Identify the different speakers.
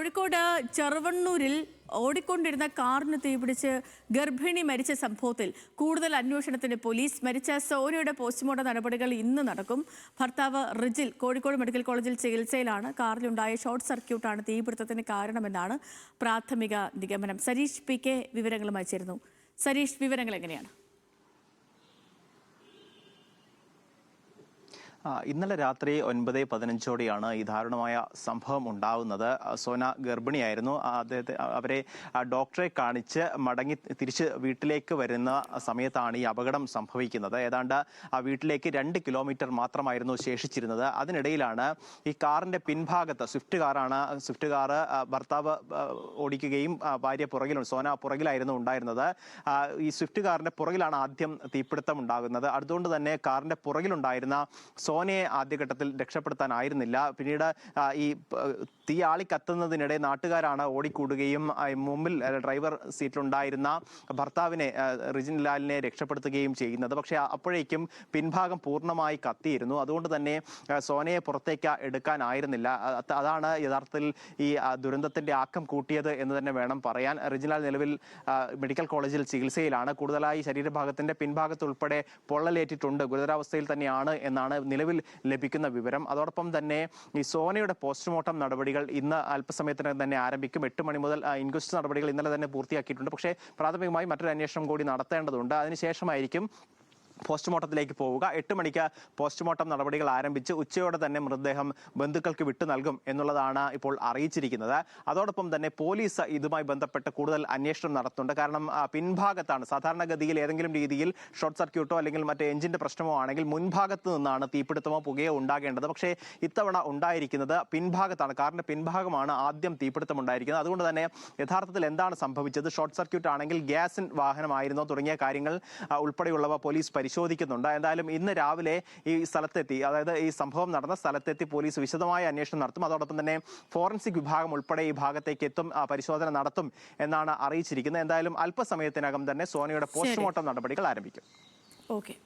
Speaker 1: കോഴിക്കോട് ചെറുവണ്ണൂരിൽ ഓടിക്കൊണ്ടിരുന്ന കാറിന് തീപിടിച്ച് ഗർഭിണി മരിച്ച സംഭവത്തിൽ കൂടുതൽ അന്വേഷണത്തിന് പോലീസ്. മരിച്ച സോനയുടെ പോസ്റ്റ്മോർട്ടം നടപടികൾ ഇന്ന് നടക്കും. ഭർത്താവ് റിജിൽ കോഴിക്കോട് മെഡിക്കൽ കോളേജിൽ ചികിത്സയിലാണ്. കാറിലുണ്ടായ ഷോർട്ട് സർക്യൂട്ടാണ് തീപിടുത്തത്തിന് കാരണമെന്നാണ് പ്രാഥമിക നിഗമനം. സരീഷ് പി കെ വിവരങ്ങളുമായി ചേരുന്നു. സരീഷ്, വിവരങ്ങൾ എങ്ങനെയാണ്?
Speaker 2: ഇന്നലെ രാത്രി 9:15 ഈ ദാരുണമായ സംഭവം ഉണ്ടാവുന്നത്. സോന ഗർഭിണിയായിരുന്നു. അവരെ ഡോക്ടറെ കാണിച്ച് മടങ്ങി തിരിച്ച് വീട്ടിലേക്ക് വരുന്ന സമയത്താണ് ഈ അപകടം സംഭവിക്കുന്നത്. ഏതാണ്ട് ആ വീട്ടിലേക്ക് 2 കിലോമീറ്റർ മാത്രമായിരുന്നു ശേഷിച്ചിരുന്നത്. അതിനിടയിലാണ് ഈ കാറിന്റെ പിൻഭാഗത്ത്, സ്വിഫ്റ്റ് കാർ ഭർത്താവ് ഓടിക്കുകയും ഭാര്യ പുറകിലും, സോന പുറകിലായിരുന്നു ഉണ്ടായിരുന്നത്. ഈ സ്വിഫ്റ്റ് കാറിന്റെ പുറകിലാണ് ആദ്യം തീപിടുത്തം ഉണ്ടാകുന്നത്. അതുകൊണ്ട് തന്നെ കാറിന്റെ പുറകിലുണ്ടായിരുന്ന സോനയെ ആദ്യഘട്ടത്തിൽ രക്ഷപ്പെടുത്താനായിരുന്നില്ല. പിന്നീട് ഈ തീ ആളി കത്തുന്നതിനിടെ നാട്ടുകാരാണ് ഓടിക്കൂടുകയും മുമ്പിൽ ഡ്രൈവർ സീറ്റിലുണ്ടായിരുന്ന ഭർത്താവിനെ, റിജിൻ ലാലിനെ രക്ഷപ്പെടുത്തുകയും ചെയ്യുന്നത്. പക്ഷേ അപ്പോഴേക്കും പിൻഭാഗം പൂർണ്ണമായി കത്തിയിരുന്നു. അതുകൊണ്ട് തന്നെ സോനയെ പുറത്തേക്ക് എടുക്കാനായിരുന്നില്ല. അതാണ് യഥാർത്ഥത്തിൽ ഈ ദുരന്തത്തിന്റെ ആക്കം കൂട്ടിയത് എന്ന് തന്നെ വേണം പറയാൻ. റിജിൻ ലാൽ നിലവിൽ മെഡിക്കൽ കോളേജിൽ ചികിത്സയിലാണ്. കൂടുതലായി ശരീരഭാഗത്തിന്റെ പിൻഭാഗത്തുൾപ്പെടെ പൊള്ളലേറ്റിട്ടുണ്ട്. ഗുരുതരാവസ്ഥയിൽ തന്നെയാണ് എന്നാണ് നിലവിൽ ലഭിക്കുന്ന വിവരം. അതോടൊപ്പം തന്നെ ഈ സോനയുടെ പോസ്റ്റ്മോർട്ടം നടപടികൾ ഇന്ന് അല്പസമയത്തിനകം തന്നെ ആരംഭിക്കും. 8 മണി മുതൽ ഇൻക്വസ്റ്റ് നടപടികൾ ഇന്നലെ തന്നെ പൂർത്തിയാക്കിയിട്ടുണ്ട്. പക്ഷേ പ്രാഥമികമായി മറ്റൊരു അന്വേഷണം കൂടി നടത്തേണ്ടതുണ്ട്. അതിനുശേഷമായിരിക്കും പോസ്റ്റ്മോർട്ടത്തിലേക്ക് പോവുക. 8 മണിക്ക് പോസ്റ്റ്മോർട്ടം നടപടികൾ ആരംഭിച്ച് ഉച്ചയോടെ തന്നെ മൃതദേഹം ബന്ധുക്കൾക്ക് വിട്ടു നൽകും എന്നുള്ളതാണ് ഇപ്പോൾ അറിയിച്ചിരിക്കുന്നത്. അതോടൊപ്പം തന്നെ പോലീസ് ഇതുമായി ബന്ധപ്പെട്ട് കൂടുതൽ അന്വേഷണം നടത്തുന്നുണ്ട്. കാരണം പിൻഭാഗത്താണ് സാധാരണഗതിയിൽ ഏതെങ്കിലും രീതിയിൽ ഷോർട്ട് സർക്യൂട്ടോ അല്ലെങ്കിൽ മറ്റേ എഞ്ചിന്റെ പ്രശ്നമോ ആണെങ്കിൽ മുൻഭാഗത്ത് നിന്നാണ് തീപിടുത്തമോ പുകയോ ഉണ്ടാകേണ്ടത്. പക്ഷേ ഇത്തവണ ഉണ്ടായിരിക്കുന്നത് പിൻഭാഗത്താണ്. കാറിന്റെ പിൻഭാഗമാണ് ആദ്യം തീപിടുത്തം ഉണ്ടായിരിക്കുന്നത്. അതുകൊണ്ട് തന്നെ യഥാർത്ഥത്തിൽ എന്താണ് സംഭവിച്ചത്, ഷോർട്ട് സർക്യൂട്ട് ആണെങ്കിൽ ഗ്യാസിൻ വാഹനമായിരുന്നോ തുടങ്ങിയ കാര്യങ്ങൾ ഉൾപ്പെടെയുള്ളവ പോലീസ് പരിശോധിക്കുന്നുണ്ട്. എന്തായാലും ഇന്ന് രാവിലെ ഈ സ്ഥലത്തെത്തി, അതായത് ഈ സംഭവം നടന്ന സ്ഥലത്തെത്തി പോലീസ് വിശദമായ അന്വേഷണം നടത്തും. അതോടൊപ്പം തന്നെ ഫോറൻസിക് വിഭാഗം ഉൾപ്പെടെ ഈ ഭാഗത്തേക്ക് എത്തും, പരിശോധന നടത്തും എന്നാണ് അറിയിച്ചിരിക്കുന്നത്. എന്തായാലും അല്പസമയത്തിനകം തന്നെ സോനയുടെ പോസ്റ്റ്മോർട്ടം നടപടികൾ ആരംഭിക്കും.
Speaker 1: ഓക്കെ.